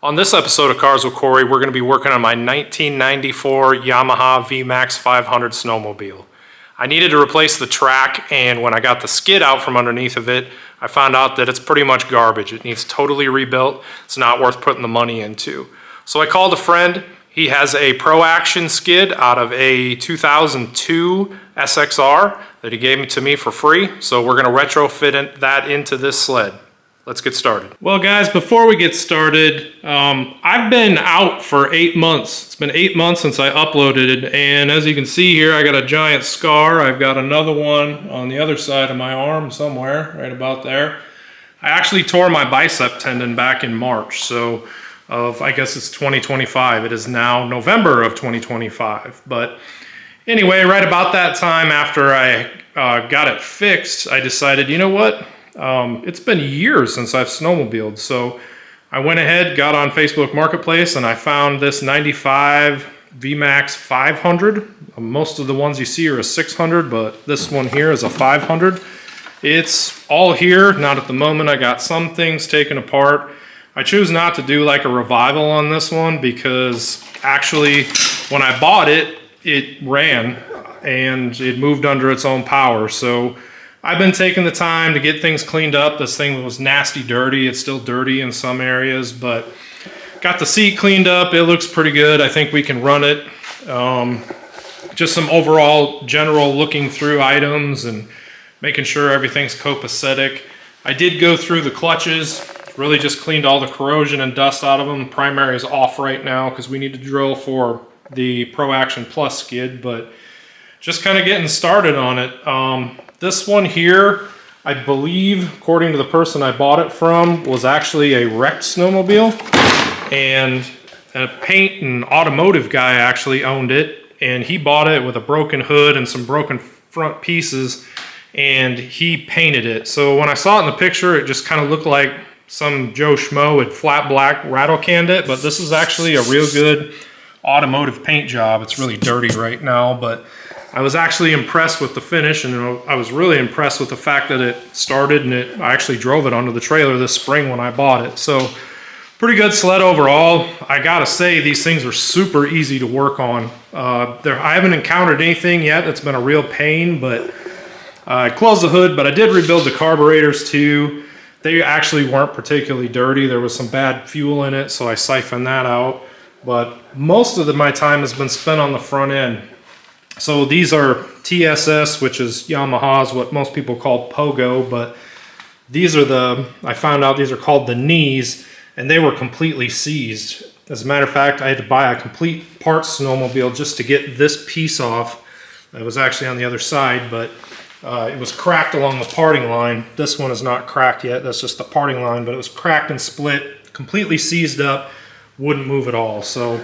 On this episode of Cars with Cory, we're going to be working on my 1994 Yamaha Vmax-4 snowmobile. I needed to replace the track, and when I got the skid out from underneath of it, I found out that it's pretty much garbage. It needs totally rebuilt. It's not worth putting the money into. So I called a friend. He has a ProAction skid out of a 2002 SXR that he gave to me for free. So we're going to retrofit that into this sled. Let's get started. Well guys, before we get started, I've been out for 8 months. It's been 8 months since I uploaded it, and as you can see here, I got a giant scar. I've got another one on the other side of my arm somewhere, right about there. I actually tore my bicep tendon back in March, so I guess it's 2025. It is now November of 2025. But anyway, right about that time after I got it fixed, I decided, you know what? It's been years since I've snowmobiled, so I went ahead, got on Facebook Marketplace, and I found this 95 VMAX 500. Most of the ones you see are a 600, but this one here is a 500. It's all here, not at the moment. I got some things taken apart. I choose not to do like a revival on this one because actually when I bought it, it ran and it moved under its own power. So I've been taking the time to get things cleaned up. This thing was nasty dirty. It's still dirty in some areas, but got the seat cleaned up. It looks pretty good. I think we can run it. Just some overall general looking through items and making sure everything's copacetic. I did go through the clutches, really just cleaned all the corrosion and dust out of them. Primary is off right now because we need to drill for the ProAction Plus skid, but just kind of getting started on it. This one here, I believe, according to the person I bought it from, was actually a wrecked snowmobile, and a paint and automotive guy actually owned it, and he bought it with a broken hood and some broken front pieces, and he painted it. So when I saw it in the picture, it just kind of looked like some Joe Schmo had flat black rattle canned it, but this is actually a real good automotive paint job. It's really dirty right now, but I was actually impressed with the finish, and I was really impressed with the fact that it started, and I actually drove it onto the trailer this spring when I bought it. So pretty good sled overall. I gotta say, these things are super easy to work on. I haven't encountered anything yet that's been a real pain, but I closed the hood, but I did rebuild the carburetors too. They actually weren't particularly dirty. There was some bad fuel in it, so I siphoned that out. But most of my time has been spent on the front end. So these are TSS, which is Yamaha's, what most people call Pogo, but these are I found out these are called the knees, and they were completely seized. As a matter of fact, I had to buy a complete parts snowmobile just to get this piece off. It was actually on the other side, but it was cracked along the parting line. This one is not cracked yet, that's just the parting line, but it was cracked and split, completely seized up, wouldn't move at all. So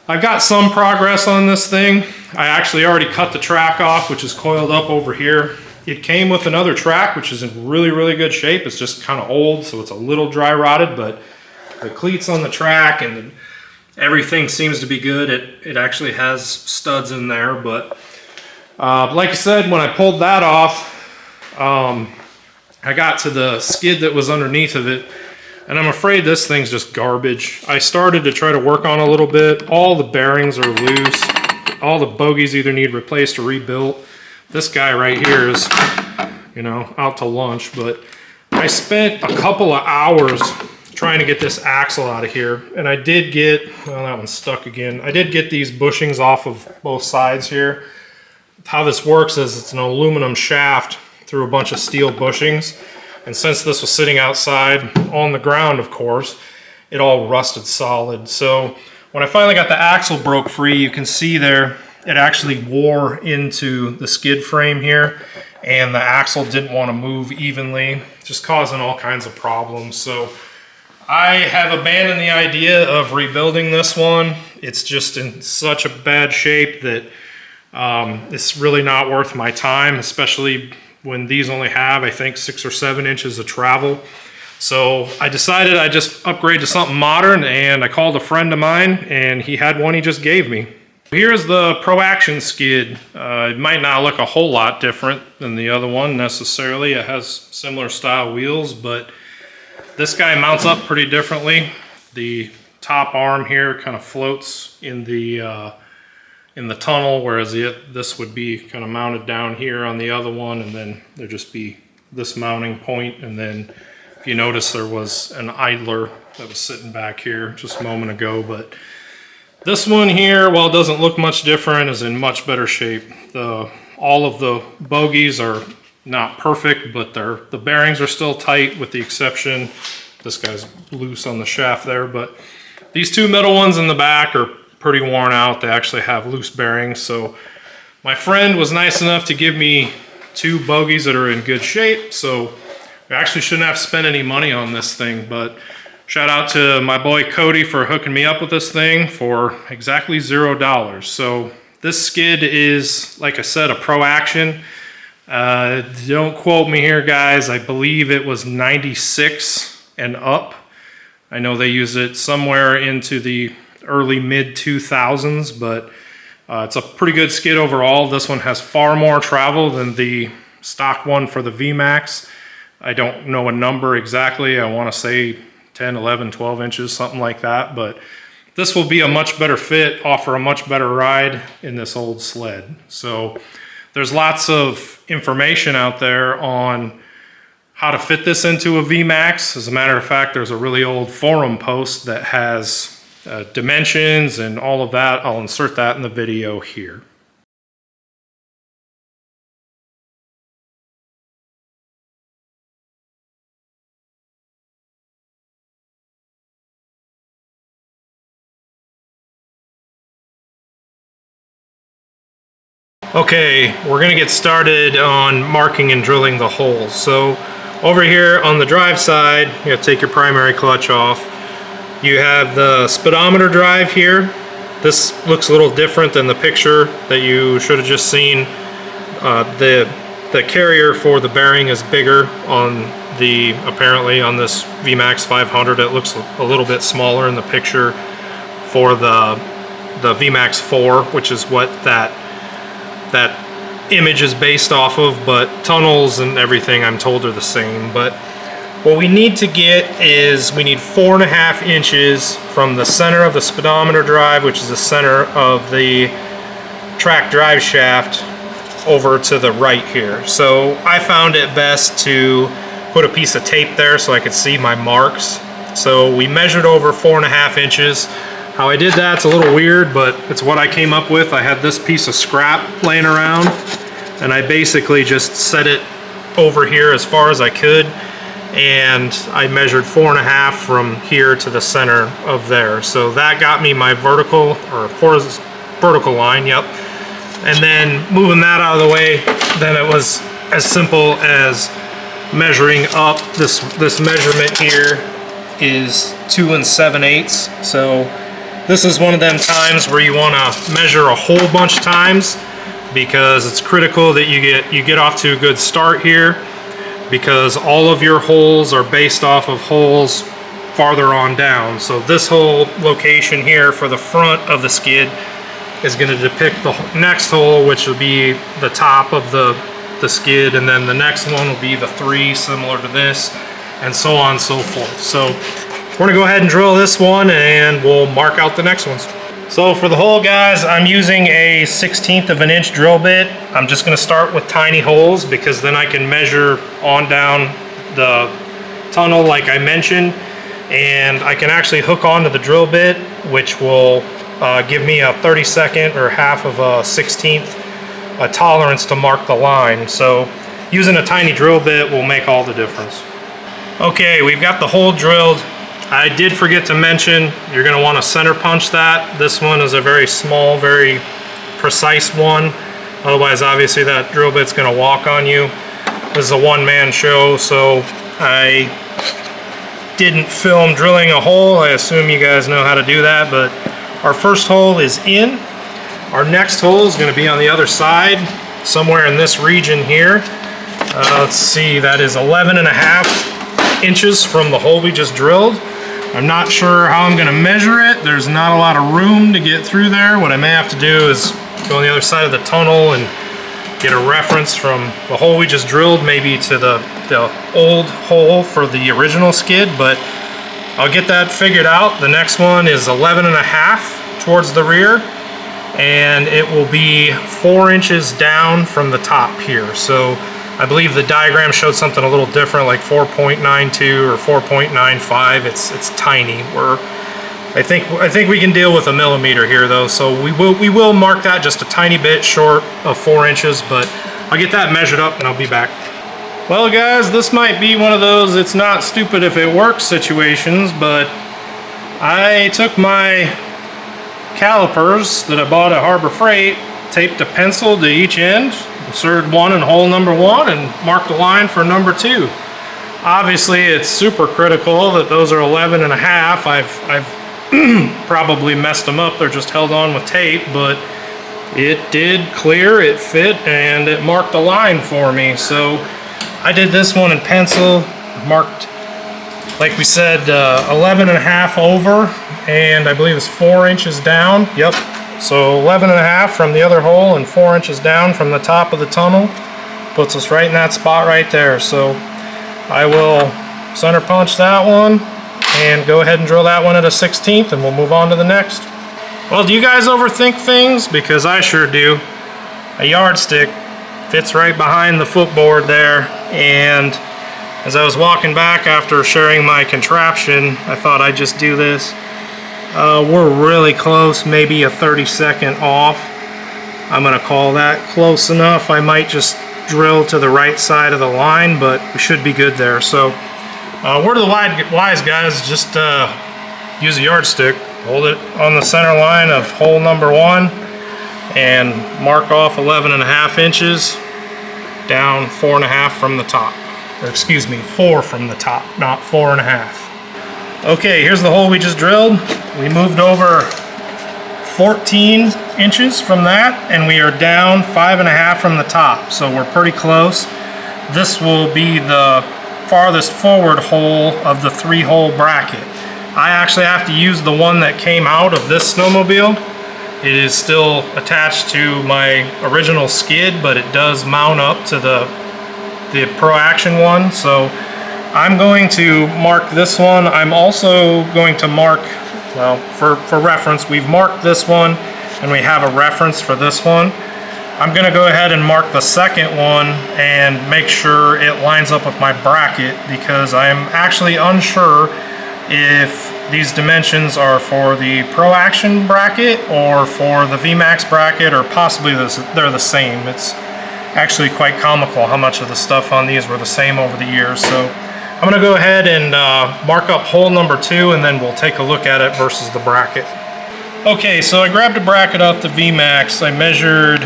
I've got some progress on this thing. I actually already cut the track off, which is coiled up over here. It came with another track, which is in really, really good shape. It's just kind of old, so it's a little dry rotted, but the cleats on the track and everything seems to be good. It actually has studs in there, but like I said, when I pulled that off, I got to the skid that was underneath of it, and I'm afraid this thing's just garbage. I started to try to work on a little bit. All the bearings are loose. All the bogies either need replaced or rebuilt. This guy right here is, you know, out to lunch, but I spent a couple of hours trying to get this axle out of here, and I did get, well, that one's stuck again. I did get these bushings off of both sides here. How this works is it's an aluminum shaft through a bunch of steel bushings. And since this was sitting outside on the ground, of course, it all rusted solid. So when I finally got the axle broke free, you can see there, it actually wore into the skid frame here, and the axle didn't want to move evenly, just causing all kinds of problems. So I have abandoned the idea of rebuilding this one. It's just in such a bad shape that it's really not worth my time, especially when these only have, I think, 6 or 7 inches of travel. So I decided I'd just upgrade to something modern, and I called a friend of mine, and he had one he just gave me. Here's the ProAction skid. It might not look a whole lot different than the other one necessarily. It has similar style wheels, but this guy mounts up pretty differently. The top arm here kind of floats in the tunnel, whereas this would be kind of mounted down here on the other one, and then there'd just be this mounting point. And then if you notice, there was an idler that was sitting back here just a moment ago, but this one here, while it doesn't look much different, is in much better shape. All of the bogies are not perfect, but the bearings are still tight, with the exception, this guy's loose on the shaft there, but these two middle ones in the back are pretty worn out. They actually have loose bearings. So my friend was nice enough to give me two bogies that are in good shape. So we actually shouldn't have spent any money on this thing, but shout out to my boy Cody for hooking me up with this thing for exactly $0. So this skid is, like I said, a ProAction. Don't quote me here, guys. I believe it was 96 and up. I know they use it somewhere into the early mid 2000s, but it's a pretty good skid overall. This one has far more travel than the stock one for the VMAX. I don't know a number exactly. I want to say 10, 11, 12 inches, something like that, but this will be a much better fit, offer a much better ride in this old sled. So there's lots of information out there on how to fit this into a VMAX. As a matter of fact, there's a really old forum post that has dimensions and all of that. I'll insert that in the video here. Okay, we're gonna get started on marking and drilling the holes. So over here on the drive side, you have to take your primary clutch off. You have the speedometer drive here. This looks a little different than the picture that you should have just seen. The carrier for the bearing is bigger on apparently on this VMAX 500. It looks a little bit smaller in the picture for the VMAX4, which is what that image is based off of, but tunnels and everything I'm told are the same. But what we need to get is we need 4.5 inches from the center of the speedometer drive, which is the center of the track drive shaft, over to the right here. So I found it best to put a piece of tape there so I could see my marks. So we measured over 4.5 inches. How I did that's a little weird, but it's what I came up with. I had this piece of scrap laying around, and I basically just set it over here as far as I could, and I measured 4.5 from here to the center of there. So that got me my vertical line, yep. And then moving that out of the way, then it was as simple as measuring up. This measurement here is 2 7/8. So this is one of them times where you want to measure a whole bunch of times, because it's critical that you get off to a good start here, because all of your holes are based off of holes farther on down. So this whole location here for the front of the skid is going to depict the next hole, which will be the top of the skid, and then the next one will be the 3 similar to this, and so on and so forth. So we're gonna go ahead and drill this one, and we'll mark out the next ones. So for the hole, guys, I'm using a 1/16 of an inch drill bit. I'm just gonna start with tiny holes, because then I can measure on down the tunnel like I mentioned, and I can actually hook onto the drill bit, which will give me a 32nd or half of a 1/16 tolerance to mark the line. So using a tiny drill bit will make all the difference. Okay, we've got the hole drilled. I did forget to mention, you're going to want to center punch that. This one is a very small, very precise one. Otherwise, obviously, that drill bit's going to walk on you. This is a one-man show, so I didn't film drilling a hole. I assume you guys know how to do that, but our first hole is in. Our next hole is going to be on the other side, somewhere in this region here. Let's see, that is 11.5 inches from the hole we just drilled. I'm not sure how I'm going to measure it. There's not a lot of room to get through there. What I may have to do is go on the other side of the tunnel and get a reference from the hole we just drilled, maybe to the old hole for the original skid. But I'll get that figured out. The next one is 11.5 towards the rear, and it will be 4 inches down from the top here. So I believe the diagram showed something a little different, like 4.92 or 4.95. It's tiny. I think we can deal with a millimeter here though, so we will mark that just a tiny bit short of 4 inches, but I'll get that measured up and I'll be back. Well guys, this might be one of those it's not stupid if it works situations, but I took my calipers that I bought at Harbor Freight, taped a pencil to each end, inserted one in hole number 1, and marked a line for number 2. Obviously it's super critical that those are 11.5. I've probably messed them up, they're just held on with tape, but it did clear, it fit, and it marked a line for me. So I did this one in pencil, marked, like we said, 11.5 over, and I believe it's 4 inches down. Yep, so 11.5 from the other hole and 4 inches down from the top of the tunnel. Puts us right in that spot right there. So I will center punch that one and go ahead and drill that one at a 16th, and we'll move on to the next. Well, do you guys overthink things? Because I sure do. A yardstick fits right behind the footboard there, and as I was walking back after sharing my contraption, I thought I'd just do this. We're really close, maybe a 32nd off. I'm gonna call that close enough. I might just drill to the right side of the line, but we should be good there. So word of the wise, guys, just use a yardstick, hold it on the center line of hole number 1, and mark off 11.5 inches down 4.5 from the top. Or excuse me, 4 from the top, not 4.5. Okay, here's the hole we just drilled. We moved over 14 inches from that, and we are down 5.5 from the top, so we're pretty close. This will be the farthest forward hole of the 3-hole bracket. I actually have to use the one that came out of this snowmobile. It is still attached to my original skid, but it does mount up to the ProAction one. So I'm going to mark this one. I'm also going to mark, well, for reference, we've marked this one and we have a reference for this one. I'm gonna go ahead and mark the second one and make sure it lines up with my bracket, because I am actually unsure if these dimensions are for the ProAction bracket or for the VMAX bracket, or possibly they're the same. It's actually quite comical how much of the stuff on these were the same over the years. So I'm gonna go ahead and mark up hole number 2, and then we'll take a look at it versus the bracket. Okay, so I grabbed a bracket off the VMAX. I measured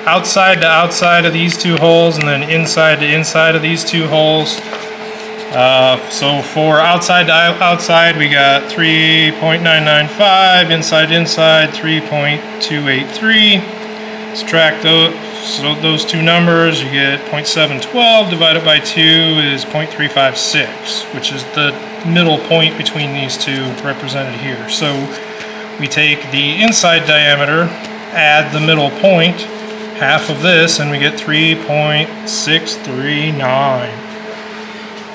outside to outside of these 2 holes, and then inside to inside of these 2 holes. So for outside to outside, we got 3.995, inside to inside 3.283. Subtract those 2 numbers, you get 0.712 divided by 2 is 0.356, which is the middle point between these 2 represented here. So we take the inside diameter, add the middle point, half of this, and we get 3.639.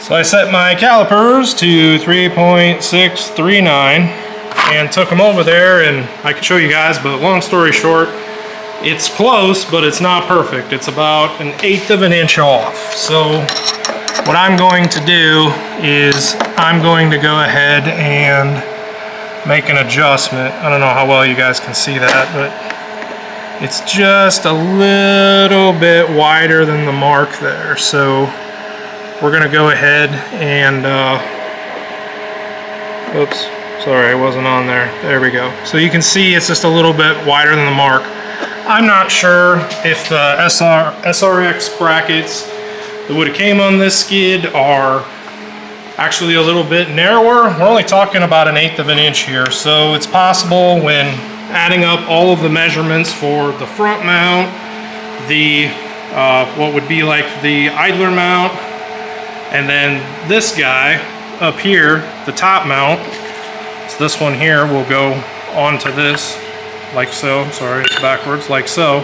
So I set my calipers to 3.639 and took them over there, and I can show you guys, but long story short, it's close, but it's not perfect. It's about 1/8 of an inch off. So what I'm going to do is I'm going to go ahead and make an adjustment. I don't know how well you guys can see that, but it's just a little bit wider than the mark there. So we're gonna go ahead and, oops, sorry, I wasn't on there. There we go. So you can see it's just a little bit wider than the mark. I'm not sure if the SRX brackets that would have came on this skid are actually a little bit narrower. We're only talking about 1/8 of an inch here, so it's possible when adding up all of the measurements for the front mount, the what would be like the idler mount, and then this guy up here, the top mount. So this one here will go onto this, like so. Sorry, it's backwards, like so.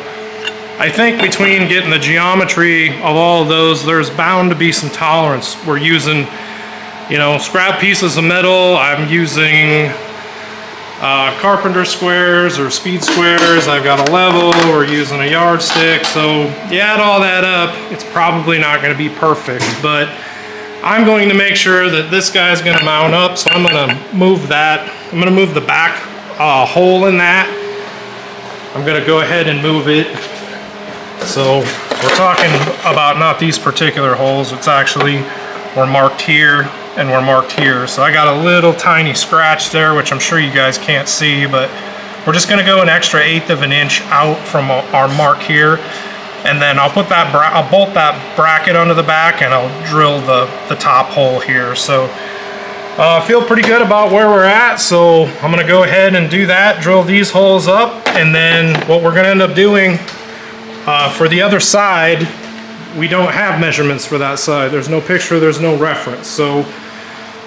I think between getting the geometry of all of those, there's bound to be some tolerance. We're using you know, scrap pieces of metal. I'm using carpenter squares or speed squares. I've got a level. We're using a yardstick. So you add all that up, it's probably not going to be perfect, but I'm going to make sure that this guy's going to mount up. So I'm going to move that. I'm going to move the back hole in that. I'm going to go ahead and move it. So we're talking about not these particular holes. It's actually, we're marked here and we're marked here. So I got a little tiny scratch there, which I'm sure you guys can't see, but we're just gonna go an extra 1/8 of an inch out from our mark here. And then I'll put that, I'll bolt that bracket onto the back and I'll drill the top hole here. So I feel pretty good about where we're at. So I'm gonna go ahead and do that, drill these holes up. And then what we're gonna end up doing for the other side, we don't have measurements for that side. There's no picture, there's no reference. So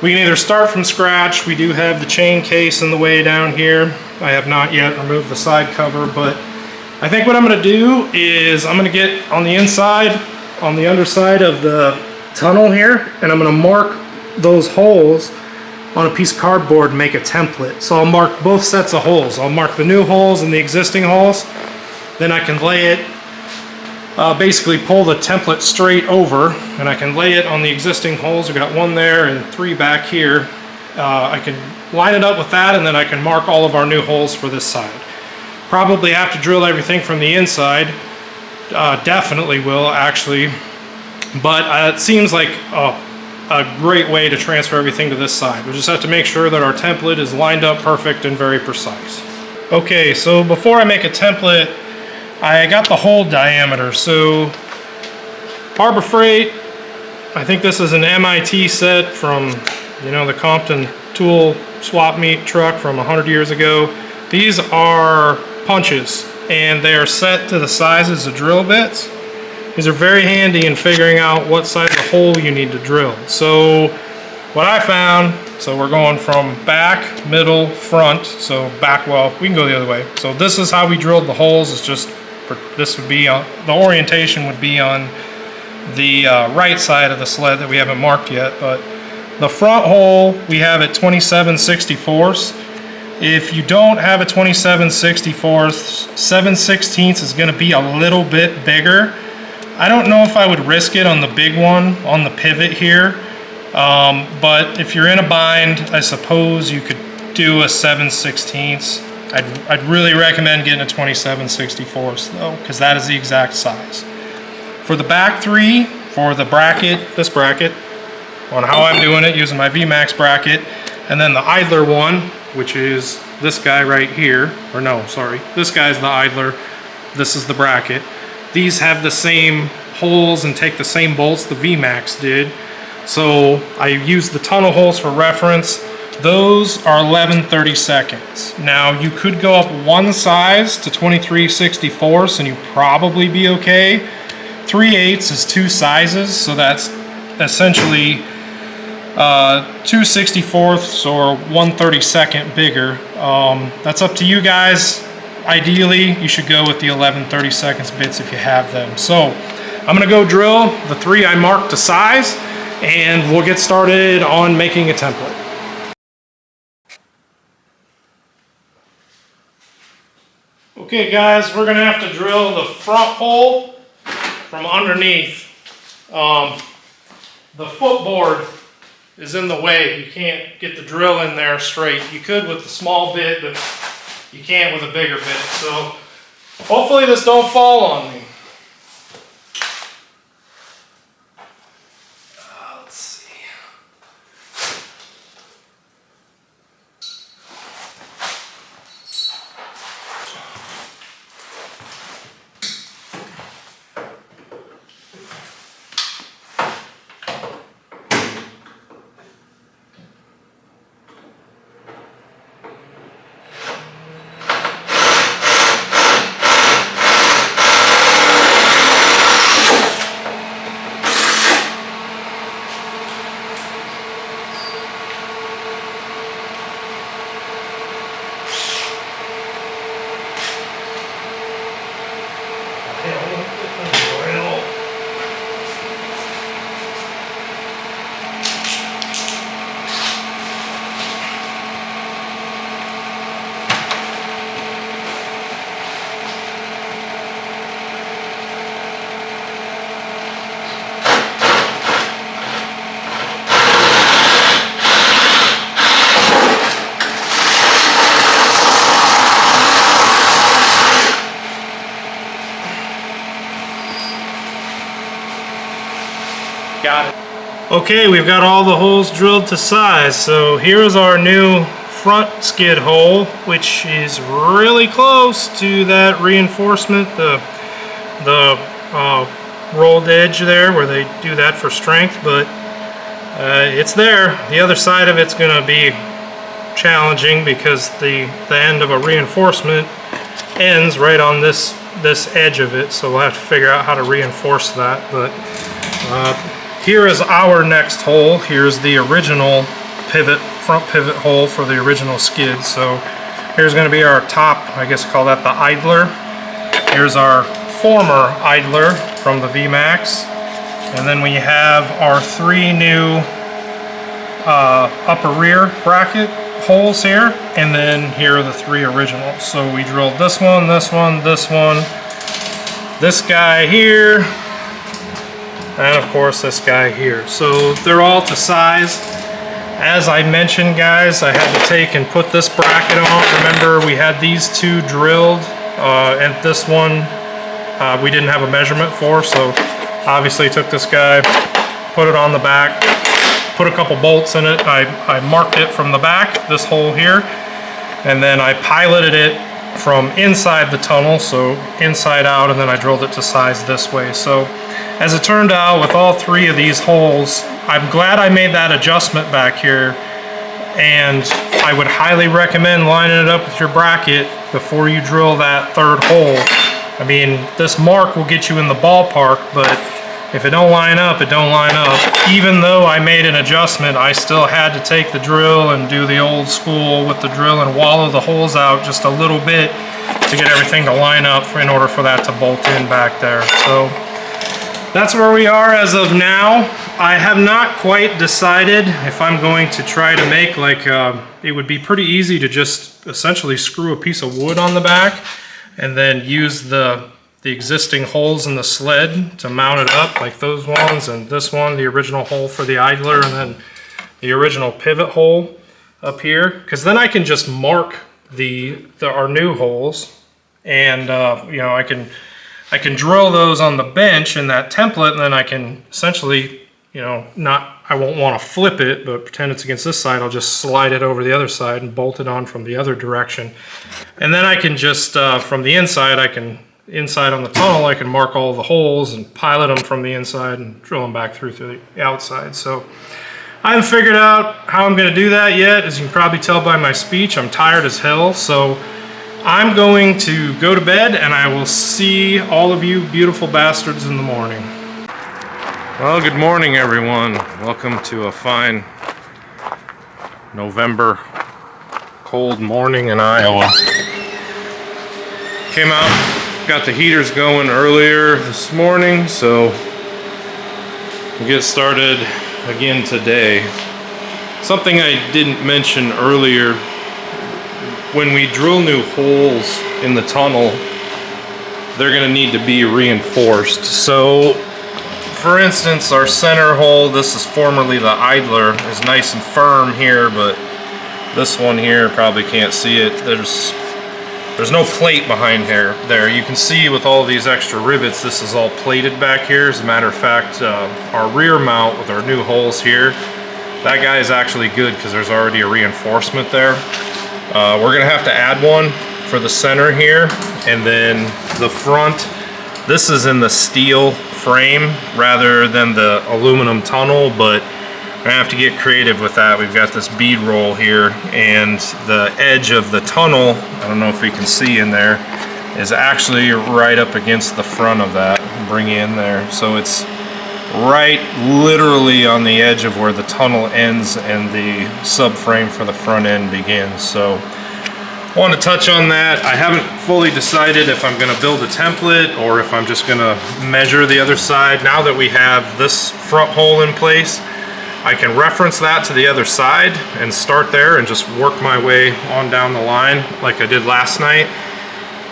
we can either start from scratch. We do have the chain case in the way down here. I have not yet removed the side cover, but I think what I'm gonna do is I'm gonna get on the inside, on the underside of the tunnel here, and I'm gonna mark those holes on a piece of cardboard and make a template. So I'll mark both sets of holes. I'll mark the new holes and the existing holes. Then I can lay it, basically pull the template straight over, and I can lay it on the existing holes. I've got 1 there and 3 back here. I can line it up with that, and then I can mark all of our new holes for this side. Probably have to drill everything from the inside. Definitely will, actually. But it seems like a great way to transfer everything to this side. We just have to make sure that our template is lined up perfect and very precise. Okay, so before I make a template, I got the hole diameter. So Harbor Freight, I think this is an MIT set from, you know, the Compton tool swap meet truck from 100 years ago. These are punches, and they are set to the sizes of drill bits. These are very handy in figuring out what size of hole you need to drill. So what I found, so we're going from back, middle, front. So back, well, we can go the other way. So this is how we drilled the holes. It's just, this would be on, the orientation would be on the right side of the sled that we haven't marked yet. But the front hole, we have at 27/64. If you don't have a 27/64, 7/16 is gonna be a little bit bigger. I don't know if I would risk it on the big one, on the pivot here. But if you're in a bind, I suppose you could do a 7/16. I'd really recommend getting a 27/64 though, because that is the exact size. For the back 3, for the bracket, this bracket, on how I'm doing it, using my VMAX bracket, and then the idler one, which is this guy right here, or no, sorry, this guy's the idler, this is the bracket. These have the same holes and take the same bolts the VMAX did. So I used the tunnel holes for reference. Those are 11/32. Now you could go up 1 size to 23/64 and you probably be okay. 3/8 is 2 sizes, so that's essentially 2/64 or 1/32 bigger. That's up to you guys. Ideally, you should go with the 11/32 bits if you have them. So I'm gonna go drill the 3 I marked to size, and we'll get started on making a template. Okay guys, we're gonna have to drill the front hole from underneath. The footboard is in the way. You can't get the drill in there straight. You could with the small bit, but you can't with a bigger bit. So hopefully this don't fall on me. Let's see. Okay, we've got all the holes drilled to size. So here's our new front skid hole, which is really close to that reinforcement, the rolled edge there where they do that for strength, but it's there. The other side of it's going to be challenging because the end of a reinforcement ends right on this edge of it, so we'll have to figure out how to reinforce that. But here is our next hole. Here's the original front pivot hole for the original skid. So here's going to be our top, I guess call that the idler. Here's our former idler from the VMAX, and then we have our 3 new upper rear bracket holes here, and then here are the 3 originals. So we drilled this one, this one, this one, this guy here, and of course this guy here. So they're all to size. As I mentioned, guys, I had to take and put this bracket on. Remember, we had these 2 drilled, and this one we didn't have a measurement for, so obviously took this guy, put it on the back, put a couple bolts in it. I marked it from the back, this hole here, and then I piloted it from inside the tunnel, so inside out, and then I drilled it to size this way. So as it turned out, with all 3 of these holes, I'm glad I made that adjustment back here, and I would highly recommend lining it up with your bracket before you drill that 3rd hole. I mean, this mark will get you in the ballpark, but if it don't line up, it don't line up. Even though I made an adjustment, I still had to take the drill and do the old school with the drill and wallow the holes out just a little bit to get everything to line up in order for that to bolt in back there. So that's where we are as of now. I have not quite decided if I'm going to try to make like, it would be pretty easy to just essentially screw a piece of wood on the back and then use the existing holes in the sled to mount it up, like those ones, and this one, the original hole for the idler, and then the original pivot hole up here, because then I can just mark our new holes, and you know, I can drill those on the bench in that template, and then I can essentially, you know, I won't want to flip it, but pretend it's against this side. I'll just slide it over the other side and bolt it on from the other direction. And then I can just, from the inside, inside on the tunnel, I can mark all the holes and pilot them from the inside and drill them back through the outside. So I haven't figured out how I'm going to do that yet. As you can probably tell by my speech, I'm tired as hell. So I'm going to go to bed, and I will see all of you beautiful bastards in the morning. Well, good morning, everyone. Welcome to a fine November cold morning in Iowa. Came out, got the heaters going earlier this morning, so we'll get started again today. Something I didn't mention earlier, when we drill new holes in the tunnel, they're going to need to be reinforced. So for instance, our center hole, this is formerly the idler, is nice and firm here, but this one here, probably can't see it. There's no plate behind here. There, you can see with all these extra rivets, this is all plated back here. As a matter of fact, our rear mount with our new holes here, that guy is actually good because there's already a reinforcement there. We're gonna have to add one for the center here, and then the front. This is in the steel frame rather than the aluminum tunnel, but we're gonna have to get creative with that. We've got this bead roll here, and the edge of the tunnel, I don't know if we can see in there, is actually right up against the front of that. Bring you in there. So it's right literally on the edge of where the tunnel ends and the subframe for the front end begins. So I want to touch on that. I haven't fully decided if I'm going to build a template or if I'm just going to measure the other side. Now that we have this front hole in place, I can reference that to the other side and start there and just work my way on down the line like I did last night.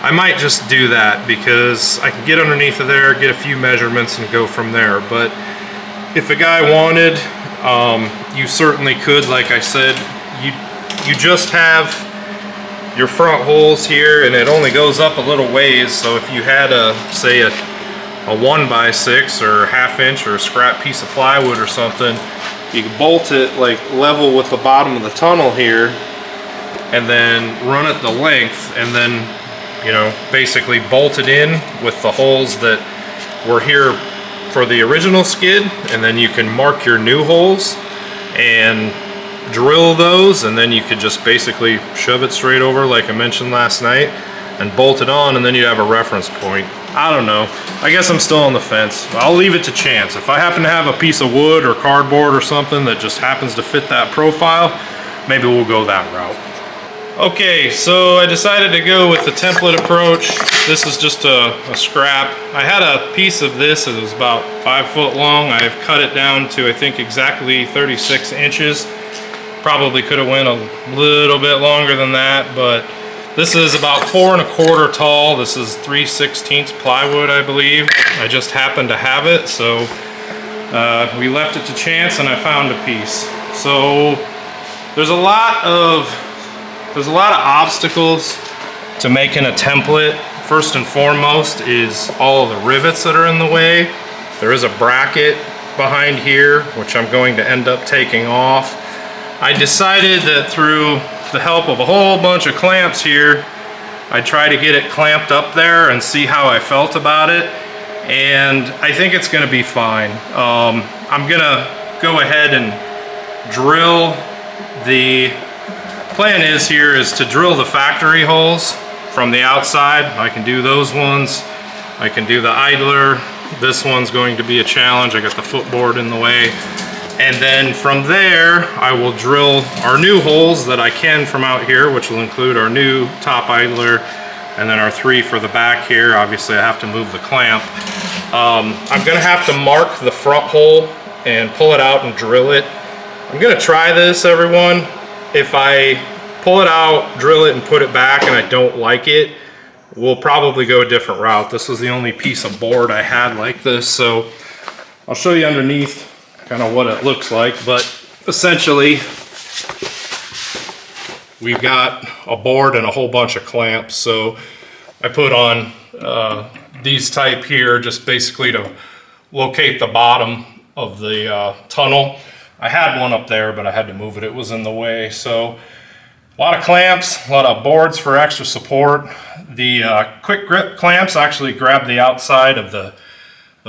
I might just do that because I can get underneath of there, get a few measurements, and go from there. But if a guy wanted, you certainly could. Like I said, you just have your front holes here, and it only goes up a little ways. So if you had say a 1x6 or 1/2 inch or a scrap piece of plywood or something, you can bolt it like level with the bottom of the tunnel here, and then run it the length, and then, you know, basically bolt it in with the holes that were here for the original skid, and then you can mark your new holes and drill those, and then you could just basically shove it straight over like I mentioned last night and bolt it on, and then you have a reference point. I don't know. I guess I'm still on the fence. I'll leave it to chance. If I happen to have a piece of wood or cardboard or something that just happens to fit that profile, maybe we'll go that route. Okay, so I decided to go with the template approach. This is just a scrap. I had a piece of this that was about 5 foot long. I've cut it down to, I think, exactly 36 inches. Probably could have went a little bit longer than that, but this is about 4 1/4 tall. This is 3/16 plywood, I believe. I just happened to have it, so we left it to chance, and I found a piece. So there's a lot of obstacles to making a template. First and foremost is all of the rivets that are in the way. There is a bracket behind here, which I'm going to end up taking off. I decided that through the help of a whole bunch of clamps here, I'd try to get it clamped up there and see how I felt about it. And I think it's gonna be fine. I'm gonna go ahead and drill the plan is to drill the factory holes from the outside. I can do those ones. I can do the idler. This one's going to be a challenge. I got the footboard in the way. And then from there, I will drill our new holes that I can from out here, which will include our new top idler and then our 3 for the back here. Obviously, I have to move the clamp. I'm gonna have to mark the front hole and pull it out and drill it. I'm gonna try this, everyone. If I pull it out, drill it, and put it back and I don't like it, we'll probably go a different route. This was the only piece of board I had like this, so I'll show you underneath kind of what it looks like. But essentially, we've got a board and a whole bunch of clamps. So I put on these type here just basically to locate the bottom of the tunnel. I had one up there, but I had to move it. It was in the way. So a lot of clamps, a lot of boards for extra support. The quick grip clamps actually grab the outside of the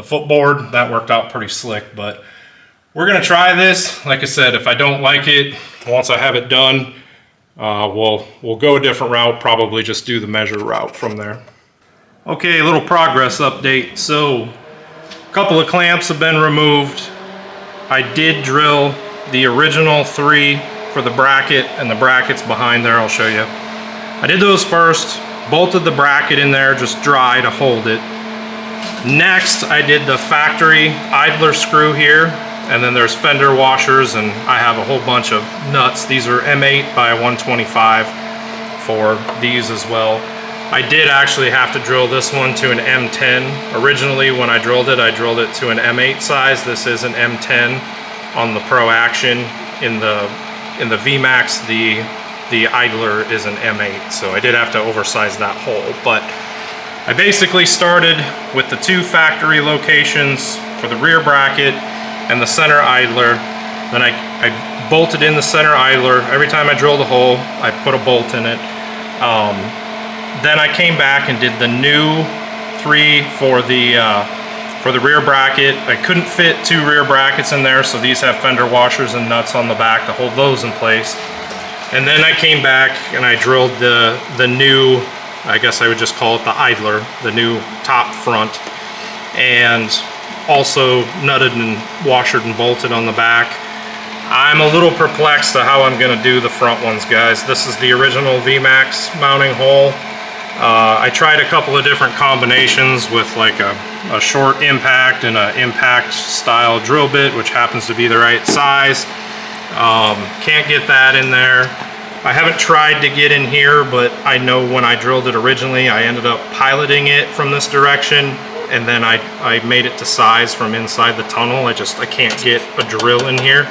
footboard. That worked out pretty slick, but we're gonna try this. Like I said, if I don't like it, once I have it done, we'll go a different route, probably just do the measure route from there. Okay, a little progress update. So a couple of clamps have been removed. I did drill the original 3 for the bracket and the brackets behind there. I'll show you. I did those first, bolted the bracket in there just dry to hold it. Next, I did the factory idler screw here, and then there's fender washers, and I have a whole bunch of nuts. These are M8 by 125 for these as well. I did actually have to drill this one to an M10. Originally, when I drilled it to an M8 size. This is an M10 on the ProAction. In the VMAX, the idler is an M8, so I did have to oversize that hole. But I basically started with the 2 factory locations for the rear bracket and the center idler. Then I bolted in the center idler. Every time I drilled a hole, I put a bolt in it. Then I came back and did the new 3 for the rear bracket. I couldn't fit 2 rear brackets in there, so these have fender washers and nuts on the back to hold those in place. And then I came back and I drilled the new, I guess I would just call it the idler, the new top front, and also nutted and washered and bolted on the back. I'm a little perplexed to how I'm gonna do the front ones, guys. This is the original VMAX mounting hole. I tried a couple of different combinations with like a short impact and an impact style drill bit, which happens to be the right size. Can't get that in there. I haven't tried to get in here, but I know when I drilled it originally, I ended up piloting it from this direction, and then I made it to size from inside the tunnel. I can't get a drill in here,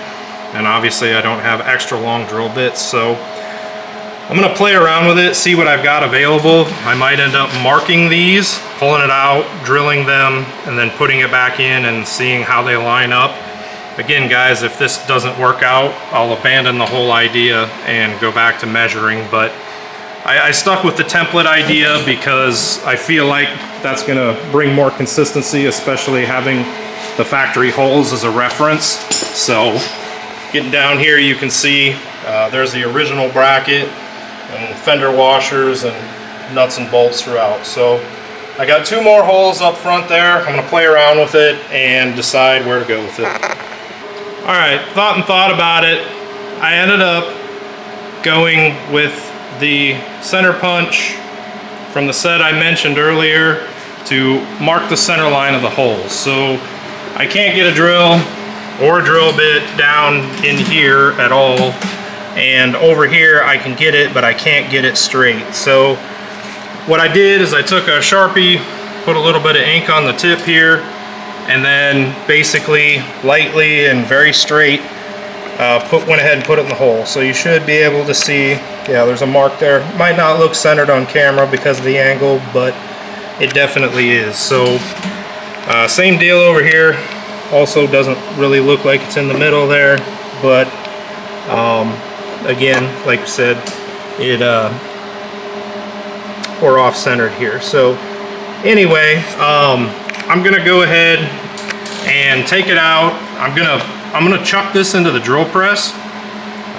and obviously I don't have extra long drill bits, so I'm gonna play around with it, see what I've got available. I might end up marking these, pulling it out, drilling them, and then putting it back in and seeing how they line up. Again, guys, if this doesn't work out, I'll abandon the whole idea and go back to measuring, but I stuck with the template idea because I feel like that's gonna bring more consistency, especially having the factory holes as a reference. So getting down here, you can see there's the original bracket and fender washers and nuts and bolts throughout. So I got 2 more holes up front there. I'm gonna play around with it and decide where to go with it. All right, thought about it. I ended up going with the center punch from the set I mentioned earlier to mark the center line of the holes. So I can't get a drill or a drill bit down in here at all, and over here I can get it, but I can't get it straight. So what I did is I took a Sharpie, put a little bit of ink on the tip here, and then basically lightly and very straight went ahead and put it in the hole. So you should be able to see, yeah, there's a mark there. Might not look centered on camera because of the angle, but it definitely is. So same deal over here. Also doesn't really look like it's in the middle there, but again, like I said, we're off centered here. So anyway, I'm gonna go ahead and take it out. I'm gonna chuck this into the drill press,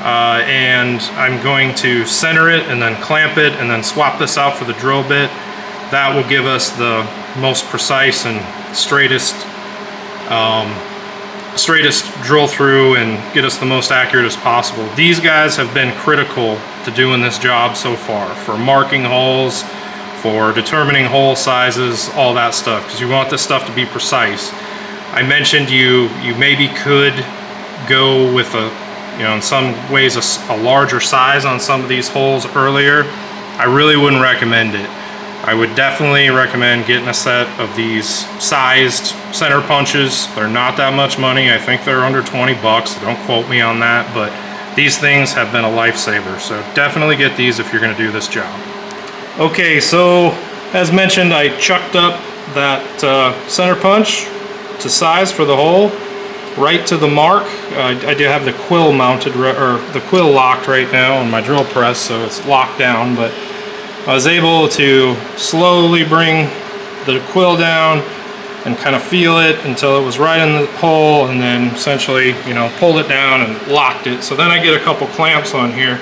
and I'm going to center it and then clamp it and then swap this out for the drill bit. That will give us the most precise and straightest drill through and get us the most accurate as possible. These guys have been critical to doing this job so far, for marking holes, for determining hole sizes, all that stuff, because you want this stuff to be precise. I mentioned you maybe could go with in some ways a larger size on some of these holes earlier. I really wouldn't recommend it. I would definitely recommend getting a set of these sized center punches. They're not that much money. I think they're under 20 bucks. Don't quote me on that, but these things have been a lifesaver. So definitely get these if you're gonna do this job. Okay, so as mentioned, I chucked up that center punch to size for the hole, right to the mark. I do have the quill mounted, or the quill locked right now on my drill press, so it's locked down, but I was able to slowly bring the quill down and kind of feel it until it was right in the hole, and then essentially, pulled it down and locked it. So then I get a couple clamps on here.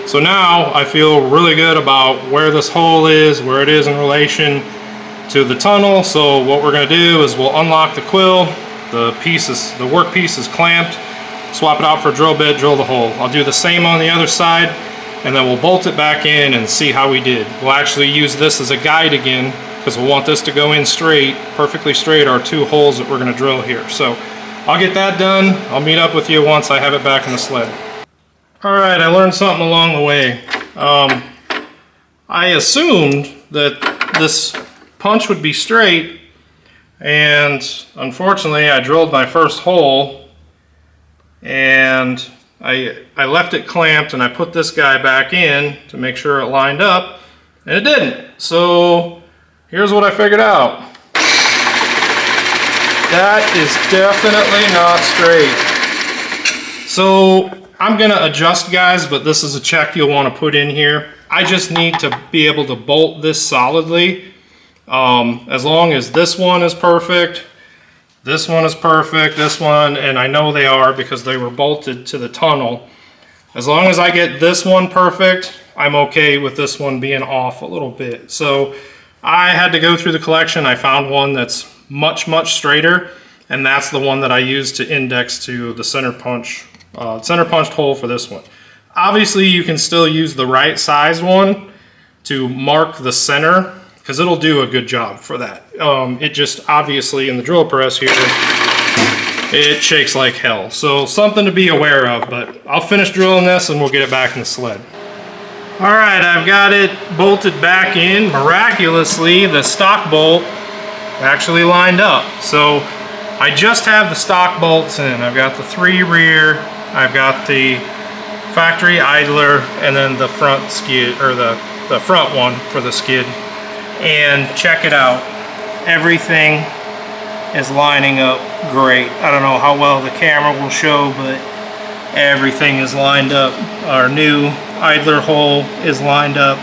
So now I feel really good about where this hole is, where it is in relation to the tunnel. So what we're gonna do is we'll unlock the quill, the work piece is clamped, swap it out for a drill bit, drill the hole. I'll do the same on the other side, and then we'll bolt it back in and see how we did. We'll actually use this as a guide again, because we'll want this to go in straight, perfectly straight, our 2 holes that we're gonna drill here. So I'll get that done. I'll meet up with you once I have it back in the sled. All right, I learned something along the way. I assumed that this punch would be straight, and unfortunately I drilled my first hole and I left it clamped, and I put this guy back in to make sure it lined up, and it didn't. So here's what I figured out. That is definitely not straight. So I'm gonna adjust, guys, but this is a check you'll want to put in here. I just need to be able to bolt this solidly. As long as this one is perfect, this one is perfect, this one, and I know they are because they were bolted to the tunnel. As long as I get this one perfect, I'm okay with this one being off a little bit. So I had to go through the collection. I found one that's much straighter, and that's the one that I used to index to the center punched hole for this one. Obviously, you can still use the right size one to mark the center, because it'll do a good job for that. It just obviously in the drill press here, it shakes like hell. So something to be aware of, but I'll finish drilling this and we'll get it back in the sled. All right, I've got it bolted back in. Miraculously, the stock bolt actually lined up. So I just have the stock bolts in. I've got the 3 rear, I've got the factory idler, and then the front skid, or the front one for the skid. And check it out, everything is lining up great. I don't know how well the camera will show, but everything is lined up. Our new idler hole is lined up.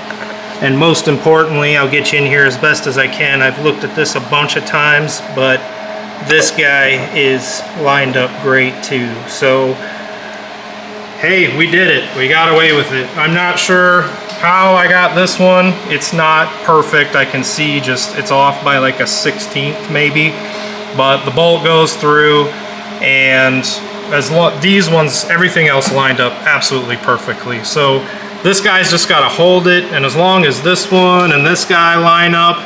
And most importantly, I'll get you in here as best as I can. I've looked at this a bunch of times, but this guy is lined up great too. So, hey, we did it. We got away with it. I'm not sure how I got this one. It's not perfect. I can see just it's off by like a 16th maybe, but the bolt goes through, and these ones, everything else lined up absolutely perfectly. So this guy's just got to hold it, and as long as this one and this guy line up,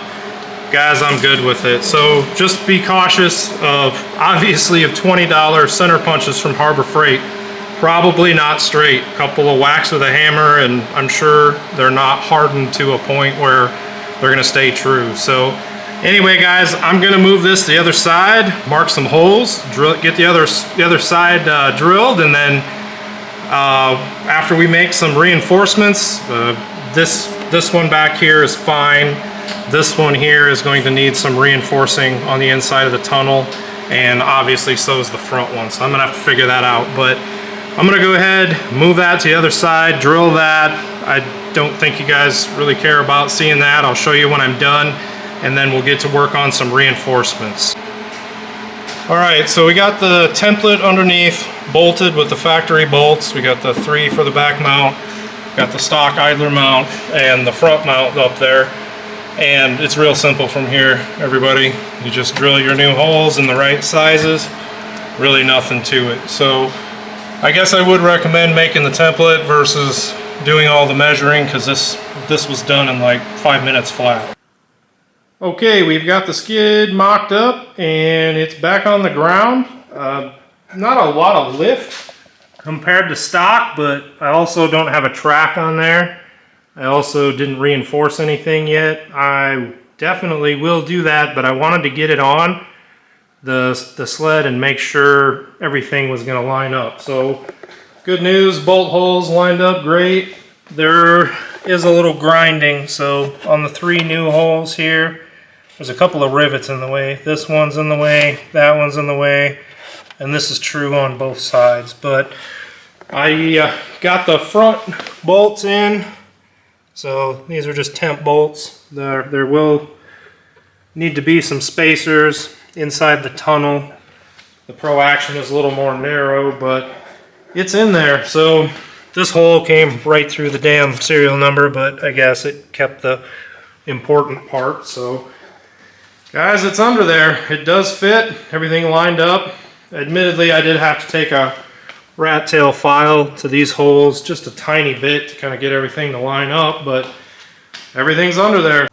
guys, I'm good with it. So just be cautious of, obviously, of $20 center punches from Harbor Freight. Probably not straight. A couple of whacks with a hammer, and I'm sure they're not hardened to a point where they're gonna stay true. So anyway, guys, I'm gonna move this to the other side, mark some holes, get the other side drilled, and then after we make some reinforcements, this one back here is fine. This one here is going to need some reinforcing on the inside of the tunnel, and obviously so is the front one. So I'm gonna have to figure that out, but I'm gonna go ahead, move that to the other side, drill that. I don't think you guys really care about seeing that. I'll show you when I'm done, and then we'll get to work on some reinforcements. All right, so we got the template underneath bolted with the factory bolts. We got the 3 for the back mount, got the stock idler mount, and the front mount up there. And it's real simple from here, everybody. You just drill your new holes in the right sizes. Really nothing to it. So I guess I would recommend making the template versus doing all the measuring, because this was done in like 5 minutes flat. Okay, we've got the skid mocked up and it's back on the ground. Not a lot of lift compared to stock, but I also don't have a track on there. I also didn't reinforce anything yet. I definitely will do that, but I wanted to get it on the sled and make sure everything was going to line up. So good news, bolt holes lined up great. There is a little grinding, so on the 3 new holes here, there's a couple of rivets in the way. This one's in the way, that one's in the way, and this is true on both sides. But I got the front bolts in, so these are just temp bolts. There will need to be some spacers inside the tunnel. The ProAction is a little more narrow, but it's in there. So this hole came right through the damn serial number, but I guess it kept the important part. So guys, it's under there. It does fit, everything lined up. Admittedly, I did have to take a rat tail file to these holes just a tiny bit to kind of get everything to line up, but everything's under there.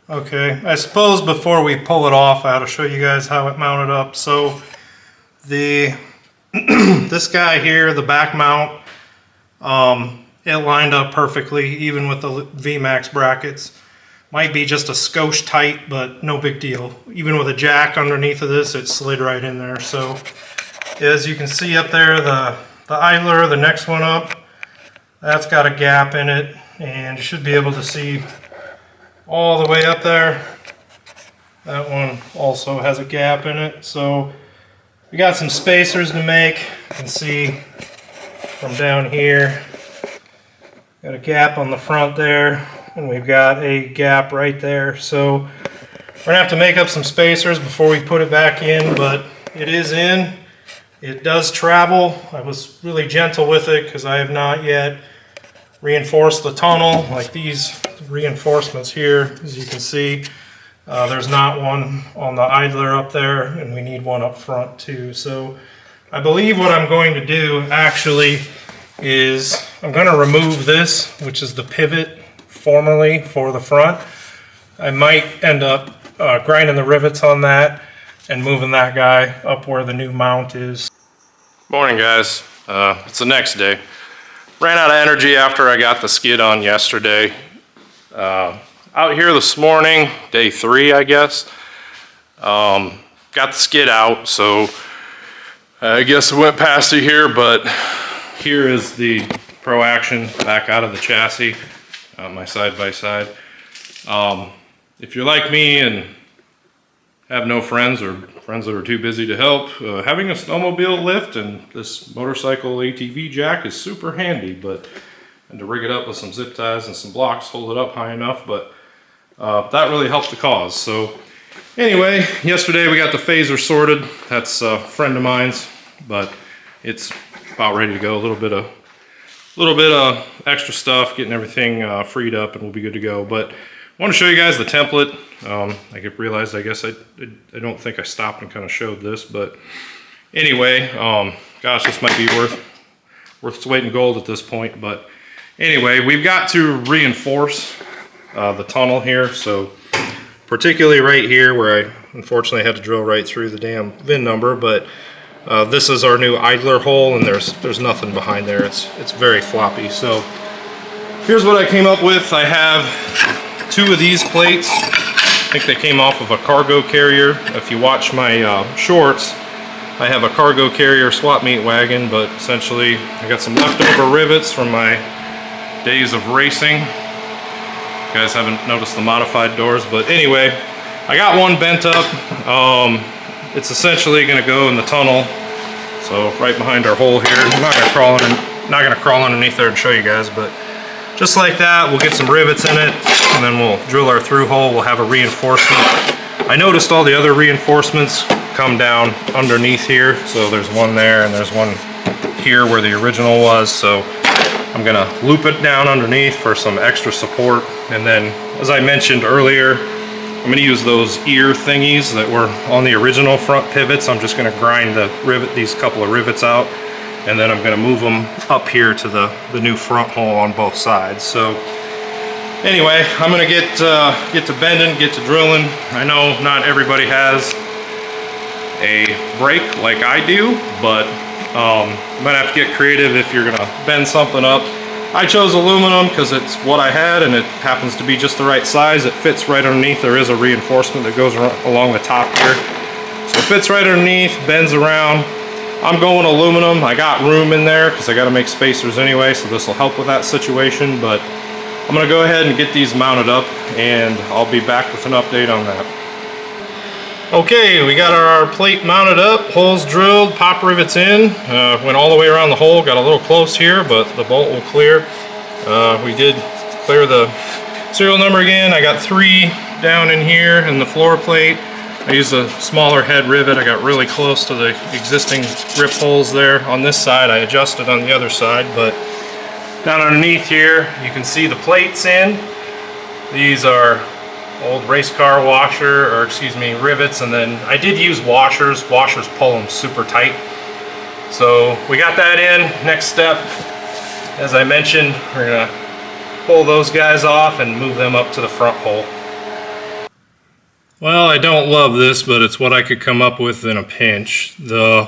Okay, I suppose before we pull it off, I ought to show you guys how it mounted up. So this guy here, the back mount, it lined up perfectly, even with the VMAX brackets. Might be just a skosh tight, but no big deal. Even with a jack underneath of this, it slid right in there. So as you can see up there, the idler, the next one up, that's got a gap in it, and you should be able to see all the way up there. That one also has a gap in it. So we got some spacers to make. You can see from down here, got a gap on the front there, and we've got a gap right there. So we're gonna have to make up some spacers before we put it back in, but it is in. It does travel. I was really gentle with it because I have not yet reinforced the tunnel. Like these reinforcements here, as you can see, there's not one on the idler up there, and we need one up front too. So I believe what I'm going to do actually is I'm going to remove this, which is the pivot formerly for the front. I might end up grinding the rivets on that and moving that guy up where the new mount is. Morning, guys. It's the next day. Ran out of energy after I got the skid on yesterday. Out here this morning, day 3, I guess. Got the skid out, so I guess it went past it here, but here is the ProAction back out of the chassis, my side-by-side. If you're like me and have no friends or friends that are too busy to help. Having a snowmobile lift and this motorcycle ATV jack is super handy, but and to rig it up with some zip ties and some blocks, hold it up high enough, but that really helped the cause. So anyway, yesterday we got the phaser sorted. That's a friend of mine's, but it's about ready to go. A little bit of extra stuff, getting everything freed up, and we'll be good to go. But I want to show you guys the template. I realized, I guess I don't think I stopped and kind of showed this, but anyway, gosh, this might be worth its weight in gold at this point. But anyway, we've got to reinforce the tunnel here. So particularly right here where I unfortunately had to drill right through the damn VIN number, but this is our new idler hole, and there's nothing behind there. It's very floppy. So here's what I came up with. I have 2 of these plates. I think they came off of a cargo carrier. If you watch my shorts, I have a cargo carrier swap meet wagon, but essentially I got some leftover rivets from my days of racing. You guys haven't noticed the modified doors, but anyway, I got one bent up. It's essentially going to go in the tunnel, so right behind our hole here. I'm not going to crawl underneath there and show you guys, but just like that, we'll get some rivets in it, and then we'll drill our through hole. We'll have a reinforcement. I noticed all the other reinforcements come down underneath here, so there's one there and there's one here where the original was, so I'm gonna loop it down underneath for some extra support. And then, as I mentioned earlier, I'm gonna use those ear thingies that were on the original front pivots. I'm just gonna grind these couple of rivets out, and then I'm gonna move them up here to the new front hole on both sides. So anyway, I'm gonna get to bending, get to drilling. I know not everybody has a brake like I do, but I'm gonna have to get creative if you're gonna bend something up. I chose aluminum because it's what I had, and it happens to be just the right size. It fits right underneath. There is a reinforcement that goes along the top here, so it fits right underneath, bends around. I'm going aluminum. I got room in there because I got to make spacers anyway, so this will help with that situation. But I'm going to go ahead and get these mounted up, and I'll be back with an update on that. Okay, we got our plate mounted up, holes drilled, pop rivets in. Went all the way around the hole, got a little close here, but the bolt will clear. We did clear the serial number again. I got 3 down in here in the floor plate. I used a smaller head rivet. I got really close to the existing grip holes there. On this side, I adjusted on the other side, but down underneath here, you can see the plates in. These are old race car washer, or excuse me, rivets, and then I did use washers. Washers pull them super tight. So we got that in. Next step, as I mentioned, we're gonna pull those guys off and move them up to the front hole. Well, I don't love this, but it's what I could come up with in a pinch. You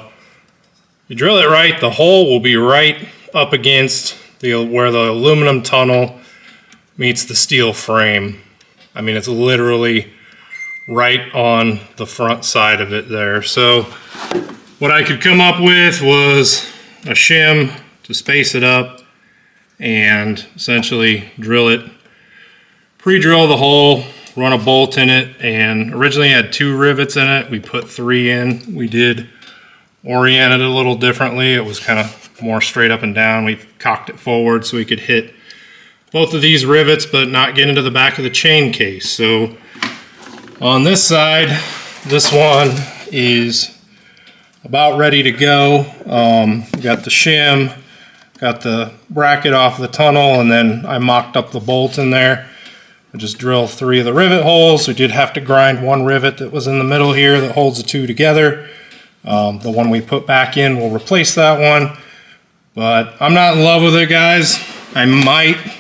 drill it right, the hole will be right up against where the aluminum tunnel meets the steel frame. I mean, it's literally right on the front side of it there. So what I could come up with was a shim to space it up and essentially drill it, pre-drill the hole, run a bolt in it, and originally had 2 rivets in it. We put 3 in. We did orient it a little differently. It was kind of more straight up and down. We cocked it forward so we could hit both of these rivets but not get into the back of the chain case. So on this side, this one is about ready to go. Got the shim, got the bracket off the tunnel, and then I mocked up the bolt in there. I just drilled 3 of the rivet holes. We did have to grind 1 rivet that was in the middle here that holds the 2 together. The one we put back in will replace that one, but I'm not in love with it, guys. I might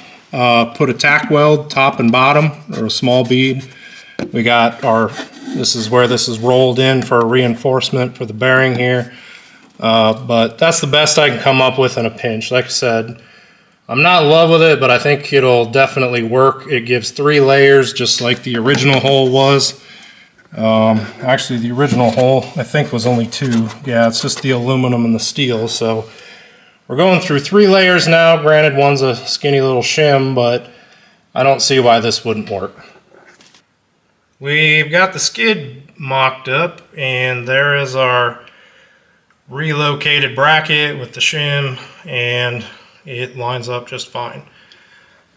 put a tack weld top and bottom, or a small bead. We got this is where this is rolled in for a reinforcement for the bearing here. But that's the best I can come up with in a pinch. Like I said, I'm not in love with it, but I think it'll definitely work. It gives 3 layers, just like the original hole was. Actually, the original hole, I think, was only 2. Yeah, it's just the aluminum and the steel. So we're going through 3 layers now. Granted, one's a skinny little shim, but I don't see why this wouldn't work. We've got the skid mocked up, and there is our relocated bracket with the shim, and it lines up just fine.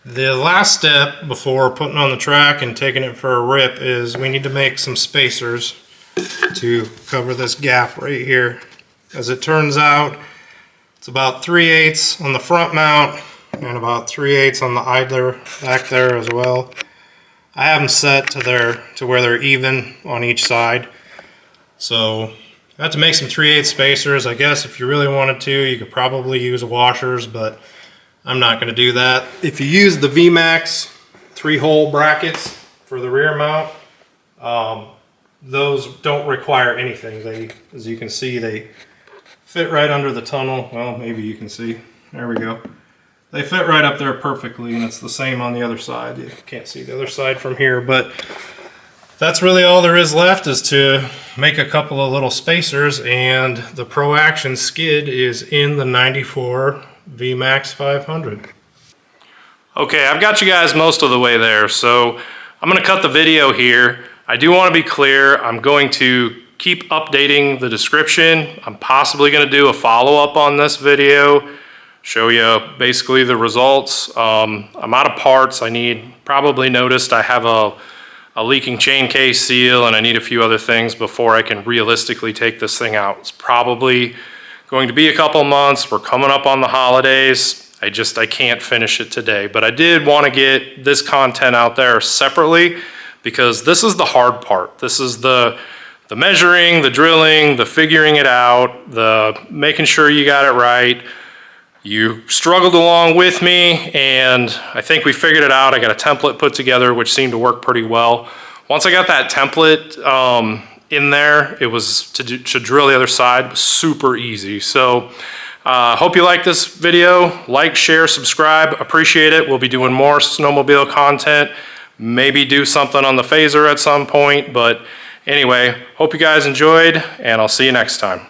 The last step before putting on the track and taking it for a rip is we need to make some spacers to cover this gap right here. As it turns out, it's about 3/8 on the front mount and about 3/8 on the idler back there as well. I have them set to where they're even on each side. So I have to make some 3/8 spacers. I guess if you really wanted to, you could probably use washers, but I'm not going to do that. If you use the VMAX 3-hole brackets for the rear mount, those don't require anything. As you can see, they fit right under the tunnel. Well, maybe you can see. There we go. They fit right up there perfectly, and it's the same on the other side. You can't see the other side from here, but that's really all there is left, is to make a couple of little spacers, and the ProAction skid is in the 94 VMAX 500. Okay, I've got you guys most of the way there, so I'm going to cut the video here. I do want to be clear, I'm going to keep updating the description. I'm possibly going to do a follow-up on this video, show you basically the results. I'm out of parts. Probably noticed I have a leaking chain case seal, and I need a few other things before I can realistically take this thing out. It's probably going to be a couple months. We're coming up on the holidays. I can't finish it today, but I did want to get this content out there separately because this is the hard part. This is the measuring, the drilling, the figuring it out, the making sure you got it right. You struggled along with me, and I think we figured it out. I got a template put together, which seemed to work pretty well. Once I got that template in there, it was to drill the other side. It was super easy. So hope you like this video. Like, share, subscribe. Appreciate it. We'll be doing more snowmobile content. Maybe do something on the phaser at some point. But anyway, hope you guys enjoyed, and I'll see you next time.